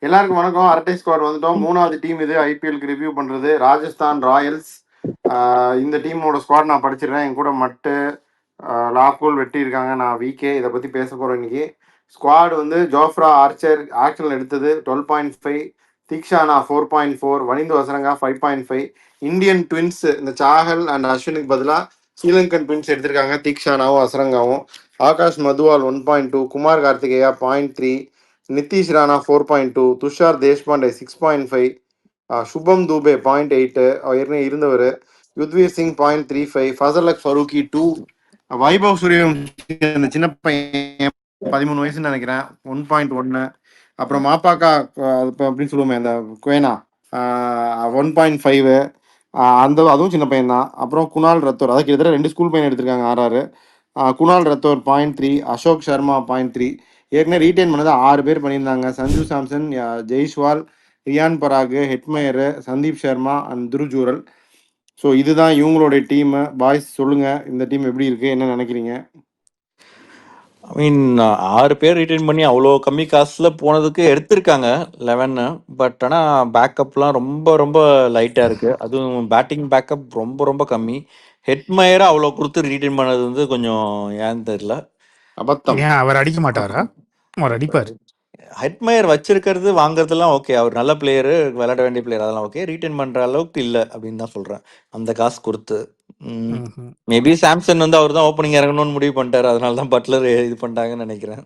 எல்லாருக்கும் வணக்கம். அரட்டை ஸ்குவாட் வந்துட்டோம். 3வது டீம் இது ஐபிஎல்க்கு ரிவ்யூ பண்றது. ராஜஸ்தான் ராயல்ஸ். இந்த டீமோட ஸ்குவாட் நான் படிச்சிடுறேன். என் கூட மட்டு லாக்கூல் வெட்டி இருக்காங்க. நான் விகே. இதை பத்தி பேச போறோம் இன்னைக்கு. ஸ்குவாட் வந்து ஜோஃப்ரா ஆர்ச்சர் ஆக்ஷனில் எடுத்தது 12.5, தீக்ஷானா 4.4, வனிந்து வசரங்கா 5.5, இந்தியன் ட்வின்ஸ் இந்த சாஹல் அண்ட் அஸ்வினுக்கு பதிலாக ஸ்ரீலங்கன் ட்வின்ஸ் எடுத்திருக்காங்க, தீக்ஷானாவும் அசரங்காவும். ஆகாஷ் மதுவால் 1.2, குமார் கார்த்திகேயா 0.3, நிதிஷ் ராணா 4.2, துஷார் தேஷ்பாண்டே 6.5, சுபம் தூபே 0.8, ஏற்கனவே இருந்தவர், யுத்வீர் சிங் 0.35, ஃபசலக் ஃபரூக்கி 2, வைபவ் சூரியவம்சி அந்த சின்ன பையன் 13 வயசுன்னு நினைக்கிறேன் 1.1, அப்புறம் மாப்பாக்கா அப்படின்னு சொல்லுவோமே அந்த குவேனா 1.5, அதுவும் சின்ன பையன் தான். அப்புறம் குணால் ரத்தோர், அதாவது கிட்டத்தட்ட 2 ஸ்கூல் பையன் எடுத்திருக்காங்க ஆர்ஆர். குணால் ரத்தோர் 0.3, அசோக் சர்மா 0.3. ஏற்கனவே ரீட்டைன் பண்ணது 6 பேர் பண்ணியிருந்தாங்க. Sanju Samson, Jaiswal, Ryan Barack, Hetmyer, Sandeep Sharma and துருஜூரல். So இதுதான் இவங்களுடைய டீம். பாய்ஸ் சொல்லுங்க, இந்த டீம் எப்படி இருக்கு, என்ன நினைக்கிறீங்க? ஐ மீன் 6 பேர் ரிட்டைன் பண்ணி அவ்வளோ கம்மி காசில் போனதுக்கு எடுத்திருக்காங்க 11. பட் ஆனால் பேக்கப்லாம் ரொம்ப ரொம்ப லைட்டாக இருக்குது. அதுவும் பேட்டிங் பேக்கப் ரொம்ப ரொம்ப கம்மி. ஹெட்மயரை அவ்வளோ கொடுத்து ரீட்டைன் பண்ணது வந்து கொஞ்சம் ஏன்னு தெரியல. அபத்தம். ஏன் அவர் அடிக்க மாட்டாரா? அவர் அடிப்பார். ஹெட்மயர் வச்சிருக்கிறது வாங்குறதுலாம் ஓகே, அவர் நல்ல பிளேயரு, விளையாட வேண்டிய பிளேயர், அதெல்லாம் ஓகே. ரீட்டைன் பண்ணுற அளவுக்கு இல்லை அப்படின்னு தான் சொல்கிறேன் அந்த காசு கொடுத்து. மேபி சாம்சன் வந்து அவர் தான் ஓப்பனிங் இறங்கணும்னு முடிவு பண்ணிட்டாரு, அதனால தான் பட்லர் இது பண்ணிட்டாங்கன்னு நினைக்கிறேன்.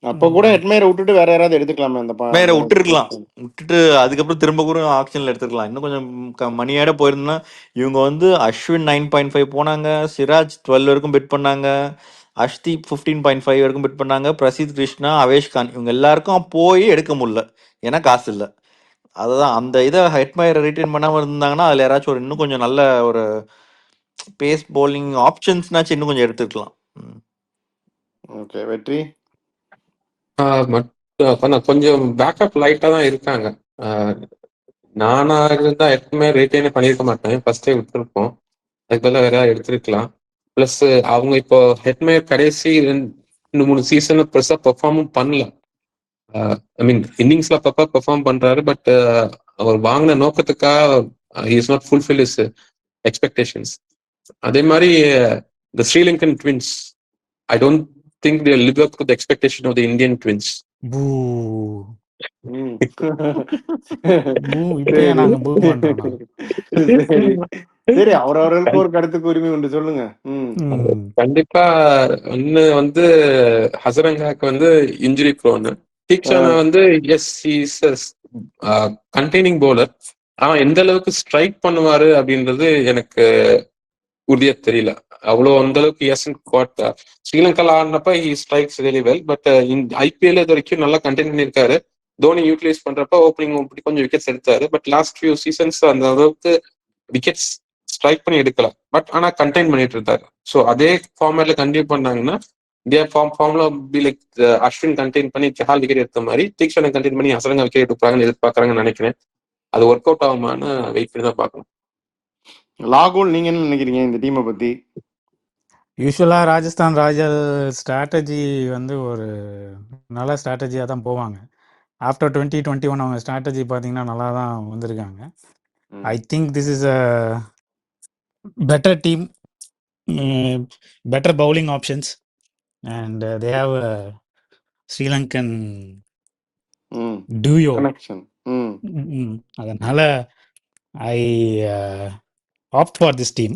அப்போ கூட ஹெட்மயரை விட்டுட்டு வேற யாராவது எடுத்துக்கலாமே. அந்த மேயரை விட்டுட்டு அதுக்கப்புறம் திரும்ப கூட ஆக்ஷன்ல எடுத்துக்கலாம். இன்னும் கொஞ்சம் மணியோட போயிருந்தா இவங்க வந்து அஸ்வின் 9.5 போனாங்க, சிராஜ் 12 வரைக்கும் பெட் பண்ணாங்க, அஷ்தீப் 15.5 வரைக்கும் பெட் பண்ணாங்க, பிரசித் கிருஷ்ணா, அவேஷ் கான், இவங்க எல்லாருக்கும் போய் எடுக்க முடியல ஏன்னா காசு இல்லை. அதுதான் அந்த இதை ஹெட்மயரை ரிட்டைன் பண்ணாமல் இருந்தாங்கன்னா அதில் யாராச்சும் ஒரு இன்னும் கொஞ்சம் நல்ல ஒரு பேஸ் பவுலிங் ஆப்ஷன்ஸ்னாச்சும் இன்னும் கொஞ்சம் எடுத்துக்கலாம். ஓகே, வெற்றி. கொஞ்சம் பேக்கப் லைட்டா தான் இருக்காங்க. நானா இருந்தா எப்பவுமே ரீட்டைனே பண்ணியிருக்க மாட்டேன், ஃபர்ஸ்டே விட்டுருப்போம். அதுக்கு பதிலாக வேற எடுத்திருக்கலாம். பிளஸ் அவங்க இப்போ ஹெட்மேயர் கடைசி 2-3 சீசன் பெருசா பெர்ஃபார்மும் பண்ணல. ஐ மீன் இன்னிங்ஸ்ல அப்பப்போ பெர்ஃபார்ம் பண்றாரு, பட் அவர் வாங்கின நோக்கத்துக்காக is not fulfil is expectations. அதே மாதிரி the Sri Lankan twins, I don't think they live up to the expectation of the Indian twins. சரி, அவரவர்களுக்கு ஒரு கருத்துக்கு உரிமை உண்டு, சொல்லுங்க. கண்டிப்பா ஒண்ணு வந்து ஹசரங்காக்கு வந்து இன்ஜுரி ப்ரோன். தீக்ஷானா வந்து எஸ் இஸ் கண்டெய்னிங் பவுலர். ஆனா எந்த அளவுக்கு ஸ்ட்ரைக் பண்ணுவாரு அப்படின்றது எனக்கு உறுதியா தெரியல. அவ்வளோ அந்த அளவுக்கு ஸ்ரீலங்கால ஆடினப்ப he strikes very well. But IPL இது வரைக்கும் நல்லா கண்டெயின் பண்ணியிருக்காரு. தோனி யூட்டிலைஸ் பண்றப்ப ஓப்பனிங் இப்படி கொஞ்சம் விக்கெட்ஸ் எடுத்தாரு. பட் லாஸ்ட் ஃபியூ சீசன்ஸ் அந்த அளவுக்கு விக்கெட்ஸ் ஸ்ட்ரைக் பண்ணி எடுக்கல, பட் ஆனா கண்டெயின் பண்ணிட்டு இருந்தாரு. ஸோ அதே ஃபார்மேட்ல கண்டினியூ பண்ணாங்கன்னா இந்தியா ஃபார்ம்ல பி லைக் அஸ்வின் கண்டெயின் பண்ணி சஹால் விக்கெட் எடுத்த மாதிரி தீக்ஷனை கண்டெயின் பண்ணி அசரங்கா விக்கெட் எடுப்பாங்கன்னு எதிர்பார்க்கறாங்கன்னு நினைக்கிறேன். அது ஒர்க் அவுட் ஆகுமான்னு வெயிட் பண்ணி தான் பார்க்கணும். லாகூல், நீங்க என்ன நினைக்கிறீங்க இந்த டீமை பத்தி? யூஸ்வலாக ராஜஸ்தான் ராயல் ஸ்ட்ராட்டஜி வந்து ஒரு நல்ல ஸ்ட்ராட்டஜியாக தான் போவாங்க. ஆஃப்டர் 2021 அவங்க ஸ்ட்ராட்டஜி பார்த்தீங்கன்னா நல்லா தான் வந்திருக்காங்க. I think this is a better team, better bowling options, and they have Sri Lankan duo. அதனால I opt for this team.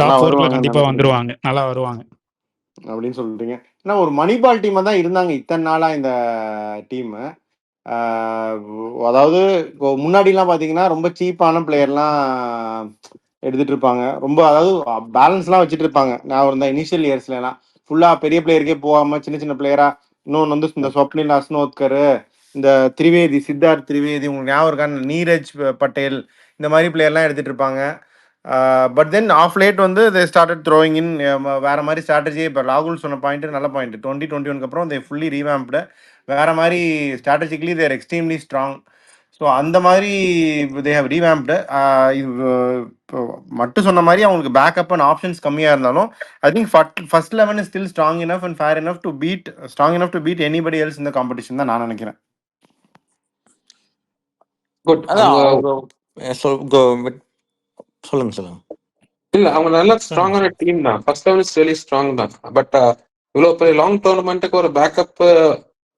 Top 4 கண்டிப்பா வந்துருவாங்க, நல்லா வருவாங்க அப்படின்னு சொல்றீங்க. ஏன்னா ஒரு மணிபால் டீமா தான் இருந்தாங்க இத்தனை நாளா இந்த டீம். அதாவது முன்னாடிலாம் பார்த்தீங்கன்னா ரொம்ப சீப்பான பிளேயர்லாம் எடுத்துட்டு இருப்பாங்க, ரொம்ப அதாவது பேலன்ஸ்லாம் வச்சுட்டு இருப்பாங்க. நான் இந்த இனிஷியல் இயர்ஸ்லாம் ஃபுல்லாக பெரிய பிளேயருக்கே போகாம சின்ன சின்ன பிளேயரா, இன்னொன்று வந்து இந்த ஸ்வப்னில் அஸ்னோத்கர், இந்த திரிவேதி, சித்தார்த் திரிவேதி, உங்களுக்கு ஞாபகம் இருக்கான, நீரஜ் பட்டேல், இந்த மாதிரி பிளேயர்லாம் எடுத்துட்டு இருப்பாங்க. பட் தென் ஆஃப் லேட் வந்து தே ஸ்டார்டட் த்ரோயிங் இன் வேற மாதிரி ஸ்ட்ராட்டஜி. இப்போ ராகுல் சொன்ன பாயிண்ட் நல்ல பாயிண்ட். 2021 அப்புறம் தே ஃபுல்லி ரீவேம்ப்டு, வேற மாதிரி ஸ்ட்ராட்டஜிக்கலி தேர் எக்ஸ்ட்ரீம்லி ஸ்ட்ராங். ஸோ அந்த மாதிரி தே ஹவ் ரீவேம்ப்டு. மட்டும் சொன்ன மாதிரி அவங்களுக்கு பேக்கப் அண்ட் ஆப்ஷன்ஸ் கம்மியாக இருந்தாலும் I think first 11 is still strong enough and fair enough to beat anybody else இந்த காம்படிஷன் தான் நான் நினைக்கிறேன். குட். அதான் அவங்க அவங்க சொல்லுங்க சொல்லுங்க. இல்ல அவங்க நல்லா சொல்லுங்க ஸ்ட்ராங்கான சார். டீம் தான். First level is very strong தான். பட் இவ்வளவு பெரிய லாங் டோர்னமெண்ட்டுக்கு ஒரு பேக்கப்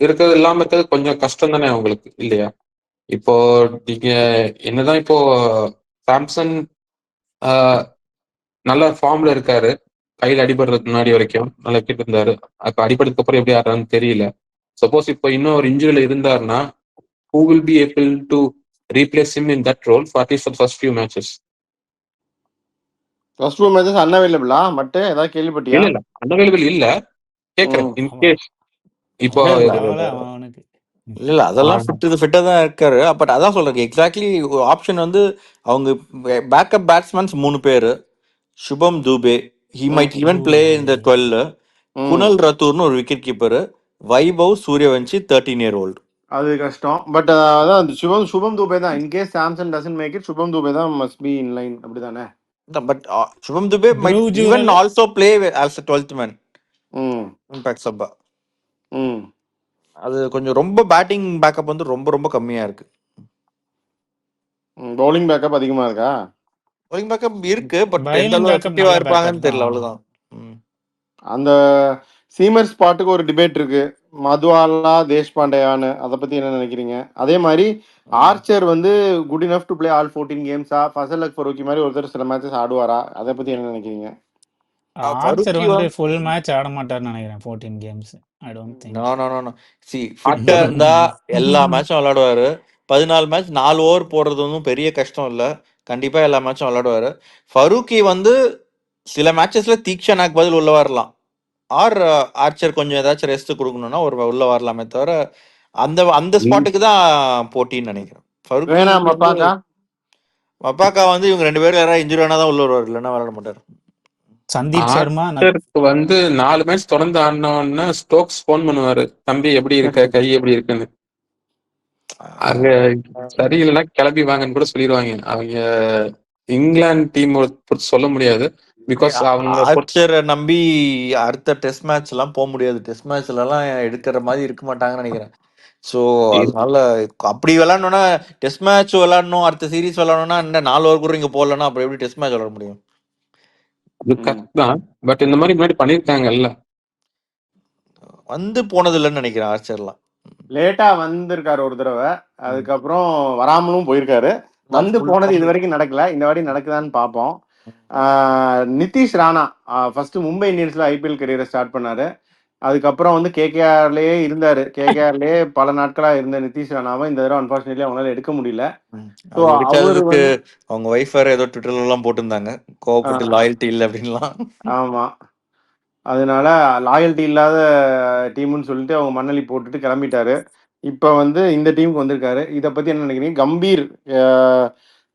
இருக்கிறது இல்லாம இருக்கிறது கொஞ்சம் கஷ்டம் தானே அவங்களுக்கு, இல்லையா? இப்போ நீங்க என்னதான் இப்போ சாம்சன் நல்ல ஃபார்ம்ல இருக்காரு, கையில அடிபடுறதுக்கு முன்னாடி வரைக்கும் நல்லா விக்கெட் இருந்தாரு. அப்ப அடிபடுறதுக்கு அப்புறம் எப்படி ஆடுறான்னு தெரியல. சப்போஸ் இப்போ இன்னும் ஒரு இன்ஜுரியில இருந்தாருன்னா who will be able to replace him in that role for at least the first few matches? First 2 matches அன்அவைலபிளா மட்டும் ஏதாவது கேள்விப்பட்டியா? இல்ல அன்அவைலபிள் இல்ல, கேக்குறேன் ம். இன்கேஸ் இப்போ இல்ல இல்ல தேவையில்ல அவனுக்கு. இல்ல அதெல்லாம் ஃபிட்டா தான் இருக்காரு. பட் அதான் சொல்றேன், எக்ஸாக்ட்லி ஆப்ஷன் வந்து அவங்க பேக்கப் பேட்ஸ்மேன்ஸ் 3 பேரு. Shubham Dubey, he might even play இந்த 12. ம். குணல் ரத்தூர்னு ஒரு wicket keeper. Vaibhav Suryavanshi 13 year old. அது கஷ்டம். பட் அதான் அந்த சுபம் துபே தான். In case Samson doesn't make it, Shubham Dubey தான் மஸ்ட் பி இன் லைன், அப்படிதானே? But Shubham Dubey might Dhruv even Jurel also play as a 12th man ம். இம்பாக்ட் சப்பா. ம். அது கொஞ்சம் ரொம்ப பேட்டிங் பேக்கப் வந்து ரொம்ப ரொம்ப கம்மியா இருக்கு. பவுலிங் பேக்கப் அதிகமா இருக்கா? bowling பேக்கப் இருக்கு, பட் எந்த பைலிங் அளவு பேக்கப் எஃபெக்டிவா நல்ல இருப்பாங்கன்னு பேக்கப் தெரியல, தான். அவ்வளவுதான். ம். அந்த சீமர் ஸ்பாட்டுக்கு ஒரு டிபேட் இருக்கு, மதுவாலா தேஷ்பாண்டேயான்னு. அதை பத்தி என்ன நினைக்கிறீங்க? அதே மாதிரி ஆர்ச்சர் வந்து good enough to play all 14 கேம்ஸா? ஃபசல் அக் ஃபரூக்கி மாதிரி ஒருத்தர் சில மேட்சஸ் ஆடுவாரா? அதை பத்தி என்ன நினைக்கிறீங்க? ஆர்ச்சர் ஃபருக்கி வந்து ஃபுல் மேட்ச் ஆட மாட்டார்னு நினைக்கிறேன் 14 games. I don't think. No see ஃபிட்டா இருந்தா எல்லா மேட்சும் விளையாடுவாரு. 14 மேட்ச் 4 ஓவர் போடுறது ஒன்றும் பெரிய கஷ்டம் இல்ல. கண்டிப்பா எல்லா மேட்சும் விளையாடுவாரு. ஃபருக்கி வந்து சில மேட்சஸ்ல தீக்ஷனாக்கு பதில் உள்ள வரலாம். ஆர் ஆர்ச்சர் கொஞ்சம் ஏதாச்சும் ரெஸ்ட் கொடுக்கணும்னா ஒரு உள்ள வரலாமே தவிர அந்த அந்த ஸ்பாட்டுக்கு தான் போட்டின்னு நினைக்கிறேன். ஃபருக்கி வேணாம் வந்து மப்பாக்கா. மப்பாக்கா வந்து இவங்க 2 பேரும் யாராவது இன்ஜுரி ஆனா தான் உள்ள வருவார், இல்லைன்னா விளையாட மாட்டார். சந்தீப் சர்மா ஆர்ச்சருக்கு வந்து 4 மேட்ச் தொடர்ந்து ஆடினோன்னா ஸ்டோக்ஸ் போன் பண்ணுவாரு, தம்பி எப்படி இருக்க, கை எப்படி இருக்குன்னு. அங்க சரியில்லைன்னா கிளம்பி வாங்கன்னு கூட சொல்லிடுவாங்க. அவங்க இங்கிலாந்து டீம் சொல்ல முடியாது, பிகாஸ் அவங்க ஆர்ச்சரை நம்பி அடுத்த டெஸ்ட் மேட்ச் எல்லாம் போக முடியாது. டெஸ்ட் மேட்ச்ல எல்லாம் எடுக்கிற மாதிரி இருக்க மாட்டாங்கன்னு நினைக்கிறேன். ஸோ அதனால அப்படி விளையாடணும்னா டெஸ்ட் மேட்ச் விளையாடணும், அடுத்த சீரீஸ் விளையாடணும்னா என்ன 4 ஓவர் கூட இங்க போடலன்னா அப்புறம் எப்படி டெஸ்ட் மேட்ச் விளையாட முடியும்? அது கரெக்ட் தான், பட் இந்த மாதிரி முன்னாடி பண்ணிருக்காங்கல்ல. வந்து போனது இல்லைன்னு நினைக்கிறேன் ஆர்ச்சர்லாம். லேட்டா வந்திருக்காரு ஒரு தடவை, அதுக்கப்புறம் வராமலும் போயிருக்காரு. வந்து போனது இது வரைக்கும் நடக்கல, இந்த வாட்டி நடக்குதான்னு பார்ப்போம். நிதிஷ் ராணா ஃபர்ஸ்ட் மும்பை இந்தியன்ஸ்ல ஐபிஎல் கரியரை ஸ்டார்ட் பண்ணாரு. அதுக்கப்புறம் வந்து கேகேஆர்லயே இருந்தாரு. கேகேஆர்லயே பல நாட்களா இருந்த நிதிஷ் ராணாவை இந்த தடவை அன்பார்ச்சுனேட்லி அவங்களால எடுக்க முடியல. ஸோ அது அவரு எடுக்காததுக்கு வந்து அவங்க ஒய்ஃப் வேற ஏதோ ட்விட்டர்ல எல்லாம் போட்டிருந்தாங்க, கோவப்பட்டு லாயல்ட்டி இல்லை அப்படின்லாம். ஆமா, அதனால லாயல்ட்டி இல்லாத டீம்னு சொல்லிட்டு அவங்க மண்ணலி போட்டுட்டு கிளம்பிட்டாரு. இப்போ வந்து இந்த டீமுக்கு வந்திருக்காரு. இதை பத்தி என்ன நினைக்கிறீங்க? கம்பீர்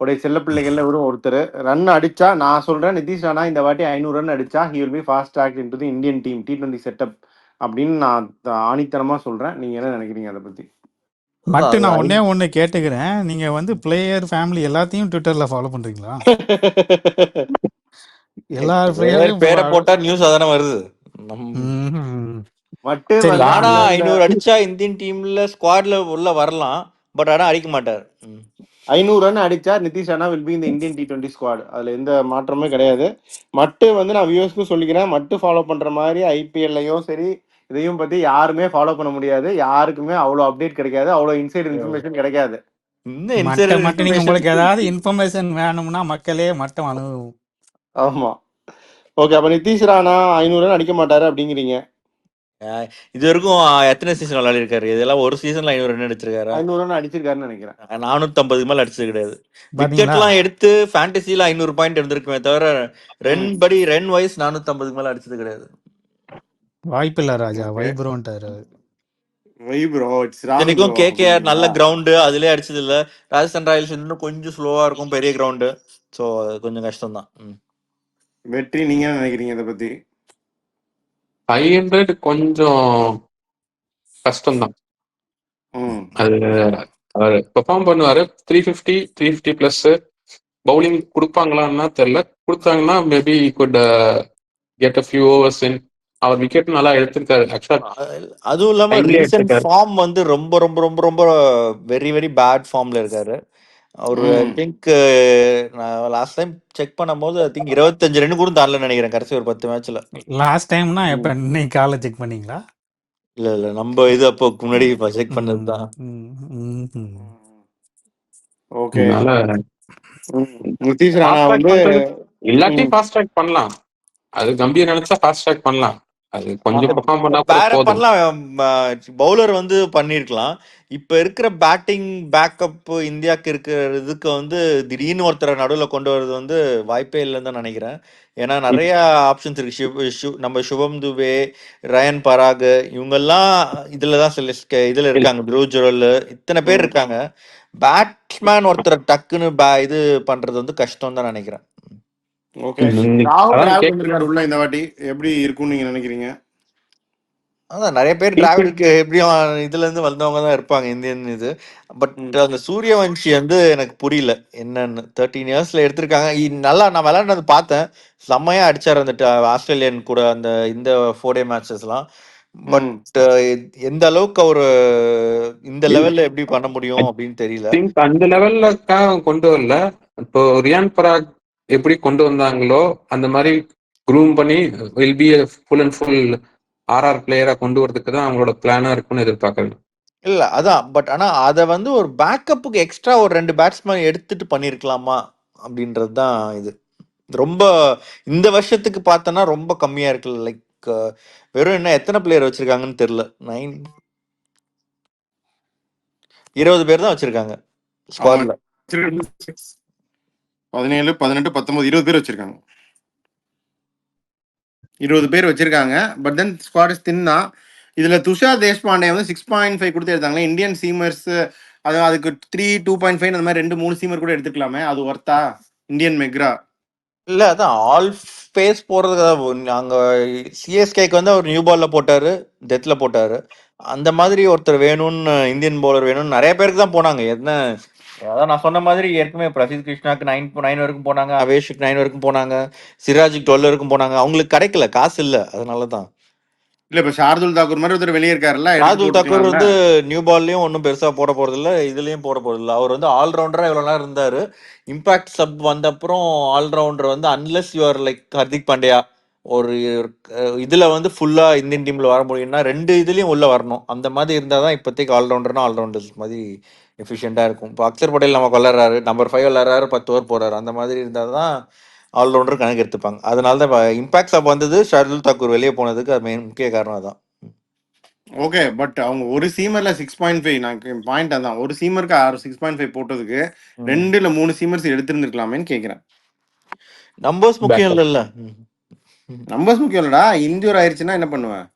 உடைய செல்ல பிள்ளைகள்ல வெறும் ஒருத்தர் ரன் அடிச்சா, நான் சொல்றேன் நிதிஷ் ராணா இந்த வாட்டி 500 ரன் அடிச்சா he will be fast tracked into the Indian team T20 setup அப்படின்னு நான் ஆணித்தனமா சொல்றேன். நீங்க என்ன நினைக்கிறீங்க அதை பத்தி? மட்டும் நான் ஒண்ணே கேட்டுக்கிறேன், நீங்க வந்து பிளேயர் ஃபேமிலி எல்லாத்தையும் ட்விட்டர்ல ஃபாலோ பண்றீங்களா? எல்லா பிளேயரையும் பேரை போட்டா நியூஸ் அதானே வருது. மட்டும் சரி, ராணா 500 அடிச்சா இந்தியன் டீம்ல ஸ்குவாட்ல உள்ள வரலாம், பட் ஆனா அடிக்க மாட்டார். 500 ரன் அடிச்சா நிதிஷ் ராணா வில் பி இந்த இந்தியன் T20 ஸ்குவாட். அதுல எந்த மாற்றமே கிடையாது. மட்டும் வந்து நான் வியூவர்ஸ்க்கும் சொல்லிக்கிறேன், மட்டும் ஃபாலோ பண்ற மாதிரி ஐபிஎல்லையும் சரி இதையும் பத்தி யாருமே ஃபாலோ பண்ண முடியாது. யாருக்குமே அவ்வளோ அப்டேட் கிடைக்காது, அவ்வளோ இன்சைட் இன்ஃபர்மேஷன் கிடைக்காது. மட்டும் நீங்க உங்களுக்கு ஏதாவது இன்ஃபர்மேஷன் வேணும்னா மக்களே மட்டும் அனுபவம். ஆமா, ஓகே. அப்ப நிதிஷ் ராணா 500 ரன் அடிக்க மாட்டாரு அப்படிங்கிறீங்க? இது வரைக்கும் எத்தனை சீசன் விளையாடி இருக்காரு? இதெல்லாம் ஒரு சீசன்ல 500 ரன் அடிச்சிருக்காரு. 500 ரன் அடிச்சிருக்காருன்னு நினைக்கிறேன். 450 மேல அடிச்சது கிடையாது. விக்கெட் எல்லாம் எடுத்து ஃபேண்டசில 500 பாயிண்ட் இருந்திருக்குமே தவிர ரன் வைஸ் 450 மேல அடிச்சது கிடையாது. வாய்ப்பு இல்ல ராஜா, வைப்ரோன்ட்டாரு. இத்தனைக்கும் கேகேஆர் நல்ல கிரவுண்டு, அதுலயே அடிச்சது இல்ல. ராஜஸ்தான் ராயல்ஸ் இன்னும் கொஞ்சம் ஸ்லோவா இருக்கும், பெரிய கிரவுண்டு. சோ கொஞ்சம் கஷ்டம் தான். வெற்றி, நீங்க என்ன நினைக்கிறீங்க இதை பத்தி? 500 கொஞ்சம் கஷ்டம் தான். அது அவர் பெர்ஃபார்ம் பண்ணுவாரு. 350 பிளஸ் பவுலிங் கொடுப்பாங்களான்னா தெரியல. கொடுத்தாங்கன்னா maybe could get a few overs in. அவர் விக்கெட் நல்லா எடுத்திருக்காரு ஆக்சுவலா. அதுவும் இல்லாம ரீசன்ட் ஃபார்ம் வந்து ரொம்ப ரொம்ப ரொம்ப ரொம்ப வெரி வெரி பேட் ஃபார்ம்ல இருக்காரு. அவரு ஐ ம் திங்க் நான் லாஸ்ட் டைம் செக் பண்ணும்போது ஐ திங்க் 25 ரன் கூட தாண்டல நினைக்கிறேன் கடைசி ஒரு 10 மேட்ச்ல. லாஸ்ட் டைம்னா ம் எப்போ இன்னைக்கு காலை செக் பண்ணீங்களா? இல்ல நம்ம இது அப்போ முன்னாடி செக் பண்ணது ம், தான். ம், ம், ம். ஓகே. அதனால நிதிஷ் ராணா ஃபாஸ்ட் ட்ராக் வந்து பண்றது இல்லாட்டி ம் ஃபாஸ்ட் ட்ராக் பண்ணலாம். அது கம்பீர் நினைச்சா ஃபாஸ்ட் ட்ராக் பண்ணலாம். அது கொஞ்சம் பெர்ஃபார்ம் பண்ணா கூட வேற போதும். பண்ணலாம். பவுலர் வந்து பண்ணிருக்கலாம். இப்ப இருக்கிற பேட்டிங் பேக்கப் இந்தியாவுக்கு இருக்கிற இதுக்கு வந்து திடீர்னு ஒருத்தரை நடுவுல கொண்டு வர்றது வந்து வாய்ப்பே இல்லைன்னு தான் நினைக்கிறேன். ஏன்னா இப்- நிறைய ஆப்ஷன்ஸ் இருக்கு. நம்ம சுபம் துபே, ரயன் பராக் இவங்கெல்லாம் இதுலதான் இதுல இல்ல. இருக்காங்க. த்ருவ் ஜுரல் இத்தனை பேர் ம் இருக்காங்க. பேட்ஸ்மேன் ஒருத்தரை டக்குன்னு இது பண்றது வந்து கஷ்டம் தான் நினைக்கிறேன். ஓகே. இன்னைக்கு ராகுல் அதான் டிராவிட் கேட்கணும். வந்திருக்காரு உள்ள இந்த வாட்டி. எப்படி இருக்கும்னு நீங்க நினைக்கிறீங்க? அதான் நிறைய பேர் டிராவிடுக்கு எப்படியும் இதுல இருந்து வந்தவங்க தான் இருப்பாங்க இந்தியன் இது. பட் ம் அந்த சூரியவன்ஷி வந்து எனக்கு புரியல என்னன்னு. 13 இயர்ஸ்ல எடுத்திருக்காங்க. நல்லா நான் விளையாடுனது பார்த்தேன். செம்மையா அடிச்சாரு அந்த ஆஸ்திரேலியன் கூட அந்த இந்த 4 டே மேட்சஸ்லாம். பட் ம் எந்த அளவுக்கு அவரு இந்த லெவல்ல எப்படி பண்ண முடியும் அப்படின்னு தெரியல. திங்க் அந்த லெவல்லுக்காக கொண்டு வரல. இப்போ ரியான் பராக் எப்படி கொண்டு வந்தாங்களோ அந்த மாதிரி க்ரூம் பண்ணி will be full and full RR பிளேயரா கொண்டு வரதுக்கு தான் அவங்களோட பிளானா இருக்கும்னு எதிர்பார்க்கறது. இல்ல அதான். பட் ஆனா அதை வந்து ஒரு பேக்கப்புக்கு எக்ஸ்ட்ரா ஒரு 2 பேட்ஸ்மேன் எடுத்துட்டு பண்ணிருக்கலாமா அப்படின்றது தான் இது. ரொம்ப இந்த வருஷத்துக்கு பார்த்தோன்னா ரொம்ப கம்மியா இருக்குல்ல. லைக் வெறும் என்ன எத்தனை பிளேயர் வச்சிருக்காங்கன்னு தெரியல. 20 பேர் தான் வச்சிருக்காங்க அவங்க ஸ்குவாட்ல. 17 18 19 20 பேர் வச்சிருக்காங்க. 20 பேர் வச்சிருக்காங்க. But then squad is thin தான். இதுல துஷார் தேஷ்பாண்டே வந்து 6.5 கொடுத்து எடுத்தாங்களே. இந்தியன் சீமர்ஸ் அது அதுக்கு 3 2.5 அந்த மாதிரி 2 3 சீமர் கூட எடுத்துக்கலாமே. அது ஒர்த்தா? இந்தியன் மெக்ரா இல்ல அதான் ஆல் ஸ்பேஸ் போடுறதுக்கு அங்க சிஎஸ்கேக்கு வந்து அவர் நியூ பால்ல போட்டாரு, டெத்ல போட்டாரு. அந்த மாதிரி ஒருத்தர் வேணும்னு இந்தியன் பவுலர் வேணும்னு நிறைய பேருக்கு தான் போனாங்க. என்ன அதான் நான் சொன்ன மாதிரி ஏற்கனவே பிரசித் கிருஷ்ணாக்கு 9 வரைக்கும் போனாங்க, அவேஷுக்கு 9 வரைக்கும் போனாங்க, சிராஜுக்கு 12 வரைக்கும் போனாங்க. அவங்களுக்கு கிடைக்கல, காசு இல்ல, அதனால தான். இல்ல இப்ப ஷார்துல் தாக்கூர் மாதிரி ஒருத்தர் வெளியே இருக்காருல்ல, எடுத்து ஷார்துல் தாக்கூர் போட்டுக்கலாம்ல. வந்து நியூ பால்லயும் ஒன்றும் பெருசா போட போறது இல்ல, இதுலயும் போட போறது இல்ல. அவர் வந்து ஆல்ரவுண்டரா இவ்வளவு நேரம் இருந்தாரு. இம்பாக்ட் சப் வந்த அப்புறம் ஆல்ரவுண்டர் வந்து unless you're like Hardik Pandya ஒரு இதுல வந்து ஃபுல்லா இந்தியன் டீம்ல வர முடியும்னா 2 இதுலயும் உள்ள வரணும். அந்த மாதிரி இருந்தாதான் இப்போதைக்கு ஆல்ரவுண்டர்னா ஆல்ரவுண்டர்ஸ் மாதிரி எஃபிஷியண்டா இருக்கும். இப்போ அக்சர் பட்டேல் நமக்கு விளாட்றாரு, நம்பர் 5 விளாட்றாரு, 10 ஓவர் போறாரு. அந்த மாதிரி இருந்தாதான் ஆல்ரவுண்டர் கணக்கு எடுத்துப்பாங்க. அதனால தான் இம்பாக்ட் சப் வந்தது. ஷார்துல் தாக்கூர் வெளியே போனதுக்கு அது மெயின் முக்கிய காரணம் அதான். ஓகே. பட் அவங்க ஒரு சீமர்ல 6.5 நான் பாயிண்ட் அதான். ஒரு சீமருக்கு 6.5 போட்டதுக்கு 2 இல்ல 3 சீமர்ஸ் எடுத்திருந்திருக்கலாமேன்னு கேக்குறேன். நம்பர்ஸ் முக்கியம் பேக்கப். இல்லைல்ல. நம்பர்ஸ் முக்கியம் இல்லடா. இன்ஜூர் ஆயிருச்சுன்னா என்ன பண்ணுவேன்?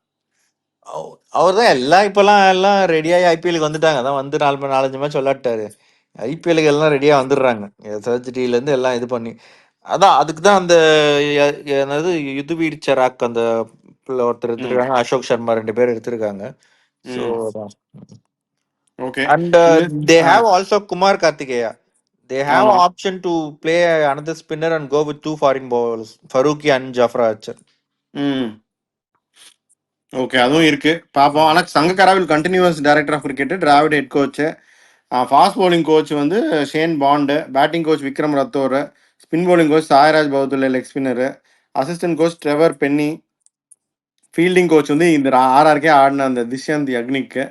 அவர் தான் இப்பெல்லாம் எல்லாம் ரெடியாகி ஐபிஎலுக்கு வந்துட்டாங்க. அதான் வந்து 4-5 மேட்ச் விளையாட்டாரு. ஐபிஎலுக்கு எல்லாம் ரெடியா வந்துடுறாங்க. சர்ஜரியில இருந்து எல்லாம் இது பண்ணி அதான் அதுக்கு தான் அந்த என்னது யுதுவீர் சராக் அந்த ஒருத்தர் ம் எடுத்திருக்காங்க, அசோக் சர்மா 2 பேர் எடுத்திருக்காங்க. ஸோ ம் ஓகே. அண்ட் இந்த they ah, have also Kumar Kartikeya. They have ஆமா. option to play another spinner and go with 2 foreign bowlers, Faruqi and Jafra Archer. ம் ஓகே. அதுவும் இருக்கு. பார்ப்போம். ஆனா Sangakkara will continues director of cricket, Dravid head coach, fast bowling coach வந்து Shane Bond, batting coach Vikram Rathore, spin bowling coach Sairaj Bahutule leg spinner, assistant coach Trevor Penney, fielding coach வந்து இந்த RRK ஆடின அந்த திஷ்யந்த் யக்னிக்கு.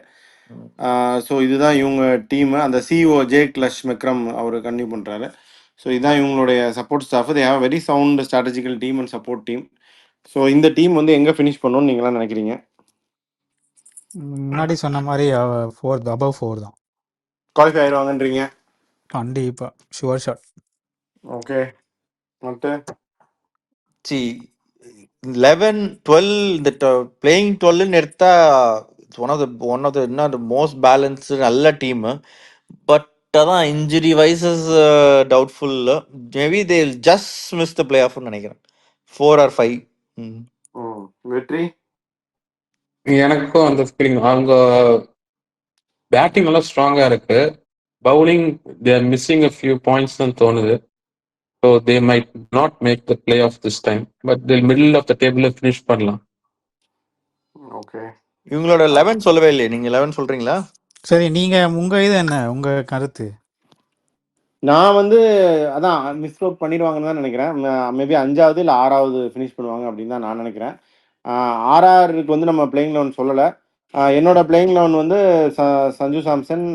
ஸோ இதுதான் இவங்க டீமு. அந்த சிஇஓ ஜேக் லஷ் மெக்ரம் அவர் continue பண்ணுறாரு. So இதுதான் இவங்களுடைய support staff. They have very sound strategical team and support team. So இந்த டீம் வந்து எங்கே ஃபினிஷ் பண்ணணும்னு நீங்களாம் நினைக்கிறீங்க? முன்னாடி சொன்ன மாதிரி 4 above 4 தான் குவாலிஃபை ஆயிடுவாங்கன்றீங்க? கண்டிப்பா, ஷுவர் ஷாட். ஓகே. மற்ற See, 11, 12 இந்த playing 12 எடுத்தா it's one of the not the most balanced நல்ல டீம். பட் அதான் injury wise doubtful. Maybe they just miss the play ஆஃப்னு நினைக்கிறேன். 4 or 5. வெற்றி எனக்கும் அந்த ஃபீலிங். அவங்க பேட்டிங் நல்லா ஸ்ட்ராங்கா இருக்கு. Bowling there missing a few points தான் தோணுது. So they might not make the play off this time. But the middle of the table finish பண்ணலாம். ஓகே. இவங்களோட 11 சொல்லவே இல்லையே. நீங்க 11 சொல்றீங்களா? சரி, நீங்க உங்க இது என்ன, உங்க கருத்து? நான் வந்து அதான் மிஸ் அவுட் பண்ணிடுவாங்கன்னு தான் நினைக்கிறேன். மேபி 5வது இல்ல 6வது ஃபினிஷ் பண்ணுவாங்க அப்படின்னு தான் நான் நினைக்கிறேன். ஆர்ஆருக்கு வந்து நம்ம பிளேயிங் 11 சொல்லலை. என்னோட பிளேயிங் 11 வந்து Sanju Samson,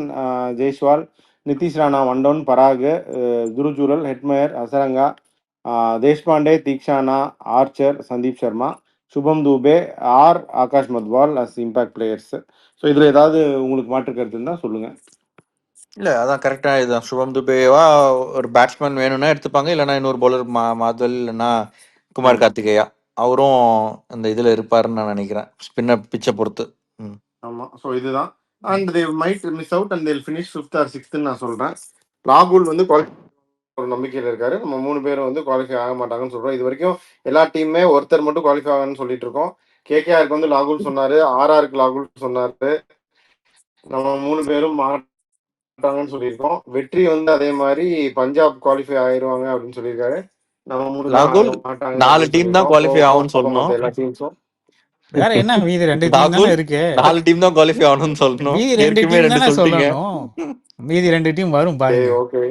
Jaiswal, Nitish Rana, one down, Parag, Dhruv Jurel, Hetmyer, Hasaranga, Deshpande, Theekshana, Archer, Sandeep Sharma, Shubham Dubey, Akash Madhwal as impact players. So இதில் ஏதாவது உங்களுக்கு மாற்று கருத்து இருந்தால் சொல்லுங்கள். இல்லை அதான் கரெக்டாக இதுதான். சுபம் துபேவா ஒரு பேட்ஸ்மேன் வேணும்னா எடுத்துப்பாங்க, இல்லைன்னா இன்னொரு பவுலர் மாதல், இல்லைன்னா குமார் கார்த்திகேயா அவரும் அந்த இதில் இருப்பாருன்னு நான் நினைக்கிறேன், ஸ்பின்னர் பிச்சை பொறுத்து. ஆமாம், ஸோ இதுதான். And they might miss out and தேல் ஃபினிஷ் 5th or 6th நான் சொல்கிறேன். ராகுல் வந்து ஒரு நம்பிக்கையில் இருக்காரு. நம்ம 3 பேரும் வந்து குவாலிஃபை ஆக மாட்டாங்கன்னு சொல்கிறோம். இது வரைக்கும் எல்லா டீமுமே ஒருத்தர் மட்டும் குவாலிஃபை ஆகணும்னு சொல்லிட்டு இருக்கோம். கேகேஆருக்கு வந்து லாகுல் சொன்னார், ஆர்ஆருக்கு லாகுல் சொன்னார். நம்ம 3 பேரும் மாட்டாங்கன்னு சொல்லியிருக்கோம். வெற்றி வந்து அதே மாதிரி பஞ்சாப் குவாலிஃபை ஆயிடுவாங்க அப்படின்னு சொல்லியிருக்காரு. நம்ம 3 லாகுல் 4 டீம் தான் குவாலிஃபை ஆகும்னு சொல்லணும். எல்லா டீம்ஸும் வேற என்ன மீதி 2 டீம் தானே இருக்கு. 4 டீம் தான் குவாலிஃபை ஆகணும்னு சொல்லணும். மீதி 2 டீம் தானே சொல்லணும். மீதி 2 டீம் வரும் பாருங்க. Okay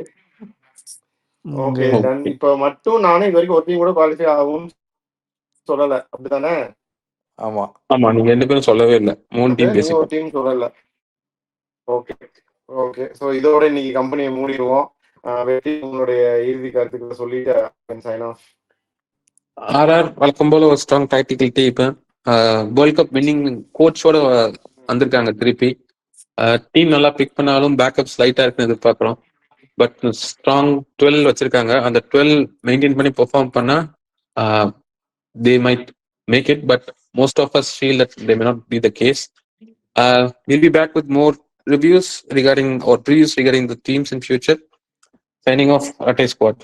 okay done. இப்போ மட்டும் நானே இது வரைக்கும் ஒரு டீம் கூட குவாலிஃபை ஆகும்னு சொல்லல, அப்படிதானே? ஆமா ஆமா, நீங்க 2 பேரும் சொல்லவே இல்லை. 3 டீம் நீங்க ஒரு டீம் சொல்லல. Okay okay. ஸோ இதோட இன்னைக்கு கம்பெனியை மூடிடுவோம். வெற்றி உங்களுடைய இறுதி கருத்துக்களை சொல்லிட்டு சைன் ஆஃப். ஆர்ஆர் வழக்கம் போல ஒரு strong tactical team. World cup winning கோச்சோட வந்திருக்காங்க திருப்பி. டீம் நல்லா பிக் பண்ணாலும் பேக்கப்ஸ் லைட்டா இருக்குன்னு எதிர்பார்க்குறோம். பட் ஸ்ட்ராங் 12 வச்சிருக்காங்க. அந்த 12 மெயின்டைன் பண்ணி பெர்ஃபார்ம் பண்ணா they might make it, but most of us feel that they may not be the case. We'll be back with more reviews regarding or previews regarding the teams in future. Signing off, Attack Squad.